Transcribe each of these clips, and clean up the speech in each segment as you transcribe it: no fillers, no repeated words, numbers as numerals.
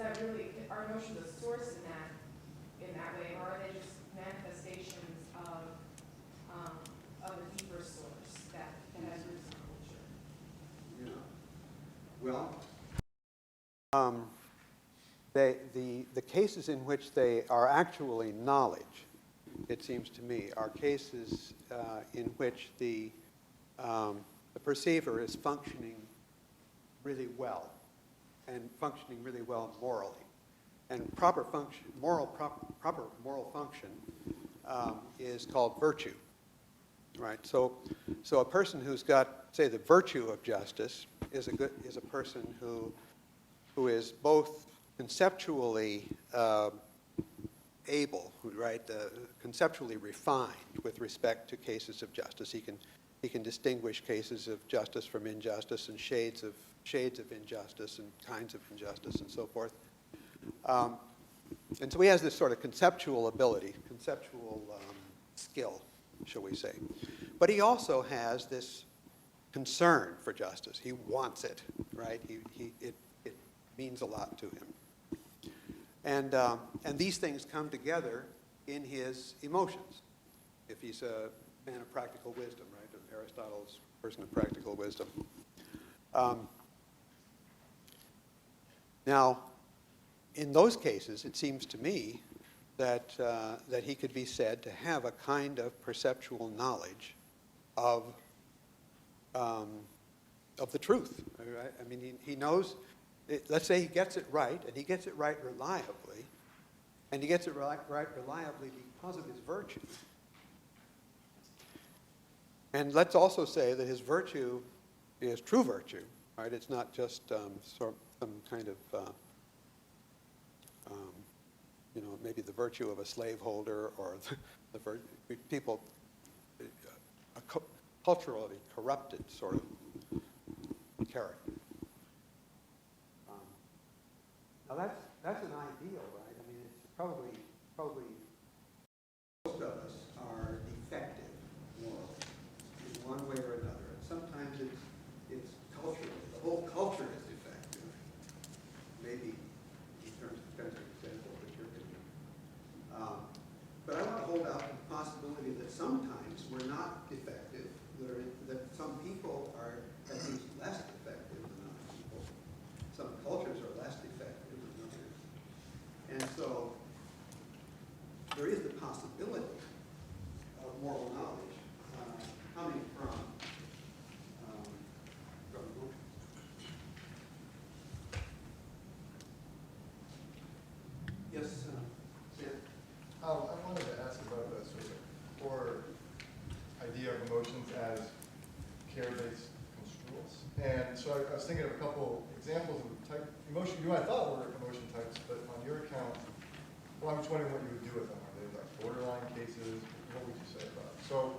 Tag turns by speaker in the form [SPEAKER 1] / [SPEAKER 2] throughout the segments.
[SPEAKER 1] that really, are emotions a source in that way, or are they just manifestations of a deeper source that has roots in culture?
[SPEAKER 2] Yeah. Well, the cases in which they are actually knowledge, it seems to me, are cases in which the perceiver is functioning really well, and functioning really well morally. And proper moral function is called virtue, right? So a person who's got, say, the virtue of justice is a person who is both conceptually able, right, conceptually refined with respect to cases of justice. He can distinguish cases of justice from injustice and shades of injustice and kinds of injustice and so forth. And so he has this sort of conceptual ability, conceptual skill, shall we say. But he also has this concern for justice. He wants it, right? It means a lot to him. And these things come together in his emotions. If he's a man of practical wisdom, right? Aristotle's person of practical wisdom. Now, in those cases, it seems to me that he could be said to have a kind of perceptual knowledge of the truth. Right? I mean, he knows. Let's say he gets it right, and he gets it right reliably, and he gets it right reliably because of his virtue. And let's also say that his virtue is true virtue, right? It's not just some kind of, maybe the virtue of a slaveholder or the people, a culturally corrupted sort of character. Now that's an ideal, right? I mean, it's probably most of us are defective morally in one way or another. And sometimes it's cultural. The whole culture is defective. Maybe in terms of the example that you're giving. But I want to hold out the possibility that sometimes we're not defective. That some people are at least less defective than other people. Some cultures are less defective than others. And so there is the possibility of moral knowledge coming from emotions. Yes, Sam?
[SPEAKER 3] I wanted to ask about the sort of core idea of emotions as care-based construals. And so I was thinking of a couple examples of the type emotion you I thought were emotion types, but on your account, well, I'm just wondering what you would do with them. Are they like borderline cases? What would you say about it? So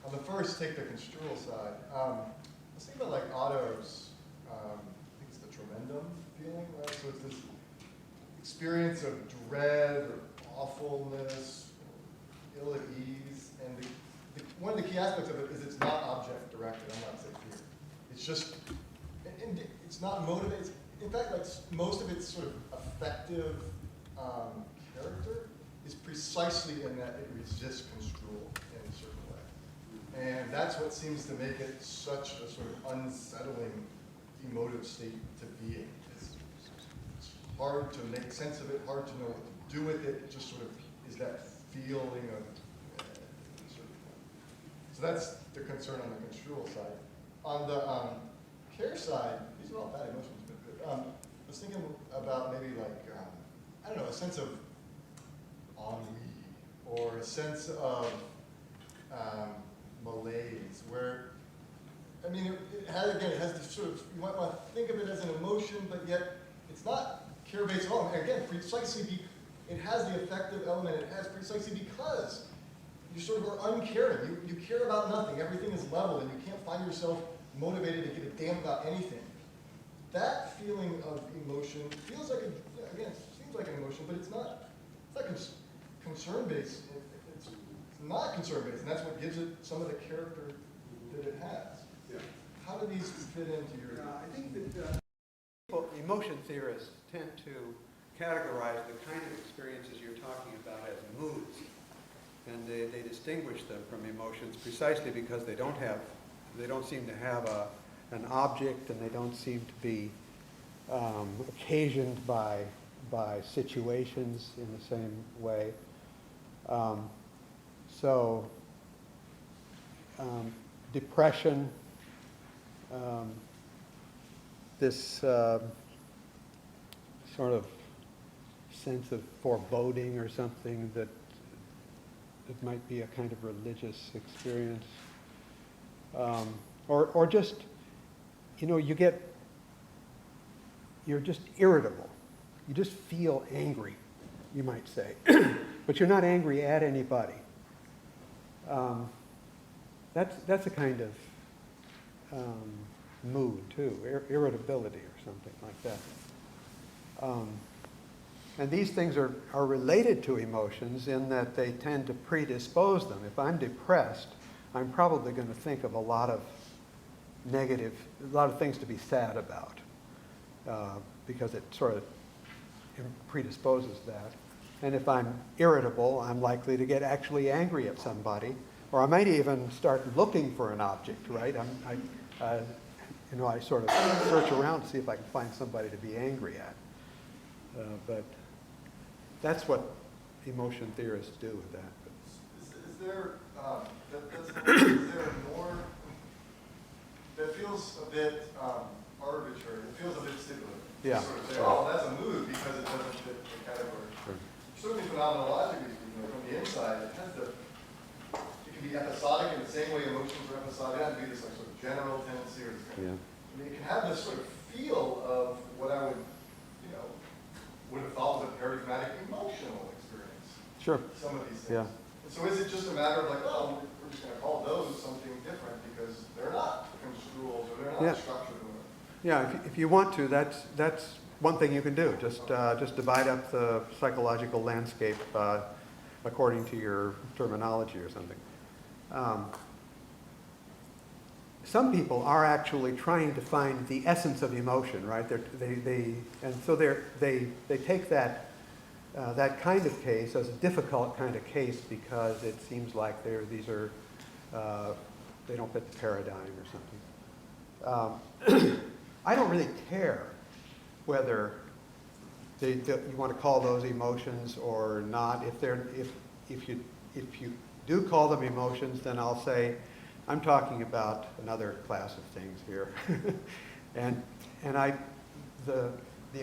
[SPEAKER 3] on the first, take the construal side. Let's think about like Otto's, I think it's the tremendum feeling, right? So it's this experience of dread or awfulness, or ill at ease, and one of the key aspects of it is it's not object directed. I'm not saying fear. It's just, and it's not motivated. In fact, like most of its sort of affective character is precisely in that it resists construal in a certain way. And that's what seems to make it such a sort of unsettling emotive state to be in. It's hard to make sense of it, hard to know what to do with it. It just sort of is that feeling of sort of. So that's the concern on the construal side. On the care side, these are all bad emotions, but good. I was thinking about maybe like, I don't know, a sense of ennui or a sense of malaise where, I mean, it has this sort of, you might want to think of it as an emotion, but yet it's not care-based at all. And again, precisely it has the affective element it has precisely because you sort of are uncaring. You care about nothing. Everything is level, and you can't find yourself motivated to give a damn about anything. That feeling of emotion feels like again, it seems like an emotion, but it's not. It's not concern-based. It's not concern-based, and that's what gives it some of the character that it has.
[SPEAKER 2] Yeah.
[SPEAKER 3] How do these fit into your?
[SPEAKER 2] I think that emotion theorists tend to categorize the kind of experiences you're talking about as moods. And they distinguish them from emotions precisely because they don't seem to have an object, and they don't seem to be occasioned by situations in the same way. Depression, this sort of sense of foreboding or something that it might be a kind of religious experience, or just, you're just irritable. You just feel angry, you might say, but you're not angry at anybody. That's a kind of mood too, irritability or something like that. And these things are related to emotions in that they tend to predispose them. If I'm depressed, I'm probably going to think of a lot of things to be sad about, because it sort of predisposes that. And if I'm irritable, I'm likely to get actually angry at somebody, or I might even start looking for an object, right? I sort of search around to see if I can find somebody to be angry at. But that's what emotion theorists do with that.
[SPEAKER 3] Is there more that feels a bit arbitrary? It feels a bit stipulated.
[SPEAKER 2] Yeah.
[SPEAKER 3] Sort of say, oh, that's a mood because it doesn't fit the category.
[SPEAKER 2] Sure.
[SPEAKER 3] Certainly phenomenologically speaking, from the inside, it can be episodic in the same way emotions are episodic. It has to be this sort of general tendency, or this kind of, it can have this sort of feel of what I would have thought was a paradigmatic emotional experience.
[SPEAKER 2] Sure.
[SPEAKER 3] Some of these things.
[SPEAKER 2] Yeah.
[SPEAKER 3] And so is it just a matter of like, oh, we're just going to call those something different because they're not construals or they're not structured?
[SPEAKER 2] Yeah, if you want to, that's one thing you can do. Just divide up the psychological landscape according to your terminology or something. Some people are actually trying to find the essence of emotion, right? They take that kind of case as a difficult kind of case because it seems like they don't fit the paradigm or something. I don't really care whether you want to call those emotions or not. If you do call them emotions, then I'll say, I'm talking about another class of things here. and the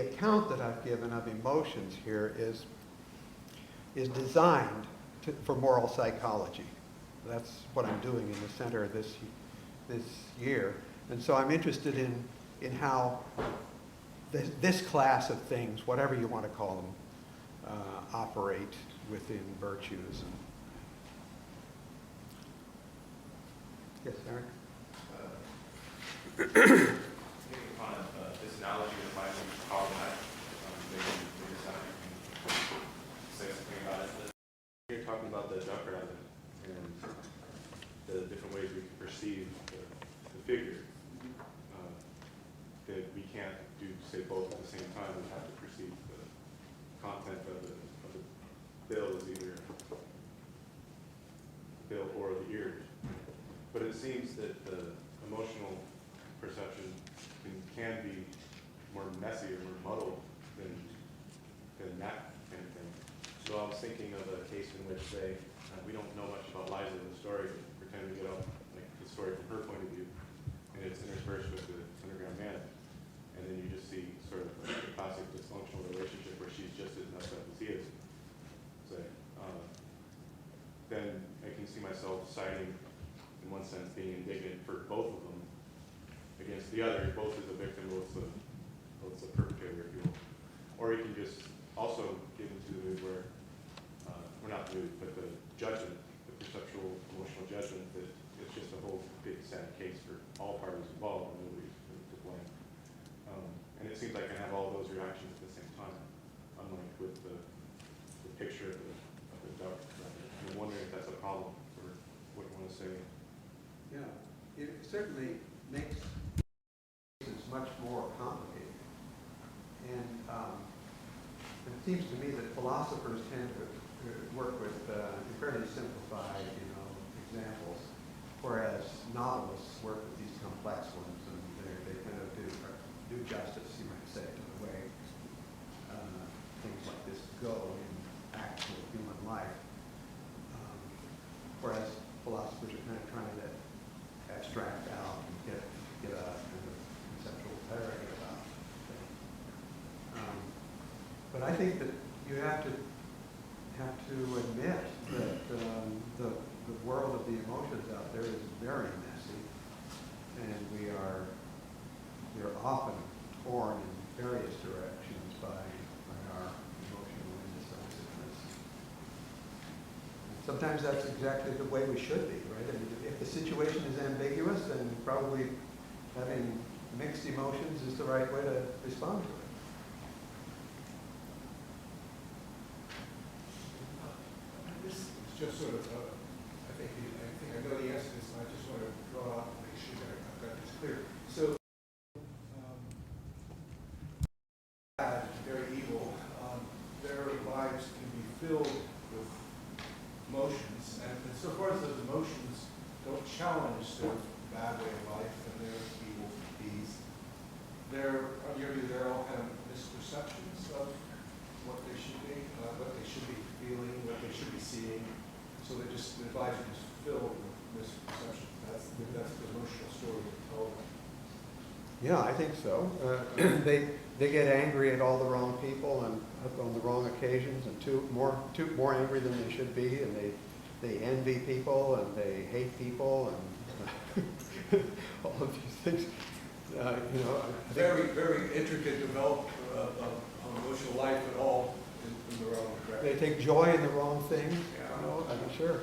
[SPEAKER 2] account that I've given of emotions here is designed for moral psychology. That's what I'm doing in the center this year. And so I'm interested in how this class of things, whatever you want to call them, operate within virtues. Yes, Eric?
[SPEAKER 4] Making fun of this analogy that might be problematic, maybe something you can say something about it. You're talking about the Ducker element and the different ways we can perceive the figure. That we can't do, say, both at the same time. We have to perceive the content of the bill as either bill or the ears. But it seems that the emotional perception can be more messy or more muddled than that kind of thing. So I was thinking of a case in which, say, we don't know much about Liza in the story, but pretend we get up like the story from her point of view, and it's interspersed with the underground man. And then you just see sort of a classic dysfunctional relationship where she's just as messed up as he is. So, then I can see myself siding, in one sense, being indignant for both of them against the other, both as a victim, both as a perpetrator, if you will. Or you can just also get into the mood where, or not the mood, but the judgment, the perceptual, emotional judgment that it's just a whole big sad case for all parties involved, and nobody's to blame. And it seems like I can have all those reactions at the same time, unlike with the picture of the duck. I'm wondering if that's a problem for what you want to say.
[SPEAKER 2] Yeah, it certainly makes it much more complicated. And it seems to me that philosophers tend to work with fairly simplified, examples, whereas novelists work with these complex ones, and they kind of do justice, you might say, to the way things like this go in actual human life. Whereas philosophers are kind of trying to abstract out and get a kind of conceptual clarity about things. But I think that you have to admit that the world of the emotions out there is very messy, and we are often torn in various directions by our emotional indecisiveness. Sometimes that's exactly the way we should be, right? I mean, if the situation is ambiguous, then probably having mixed emotions is the right way to respond to it.
[SPEAKER 5] This is just sort of, I think I know the answer to this, and I just want to draw out and make sure that I've got this clear. So, bad, very evil, their lives can be filled with emotions, and so far as those emotions don't challenge their bad way of life and their evil deeds, they're all kind of misperceptions of what they should be, what they should be feeling, what they should be seeing. So their lives are just filled with misperceptions. That's the emotional story they told.
[SPEAKER 2] Yeah, I think so. They get angry at all the wrong people and on the wrong occasions, and too more angry than they should be, and they envy people and they hate people and all of these things. I
[SPEAKER 5] Very, very intricate development of emotional life at all in the wrong direction.
[SPEAKER 2] They take joy in the wrong things.
[SPEAKER 5] Yeah.
[SPEAKER 2] I'm sure.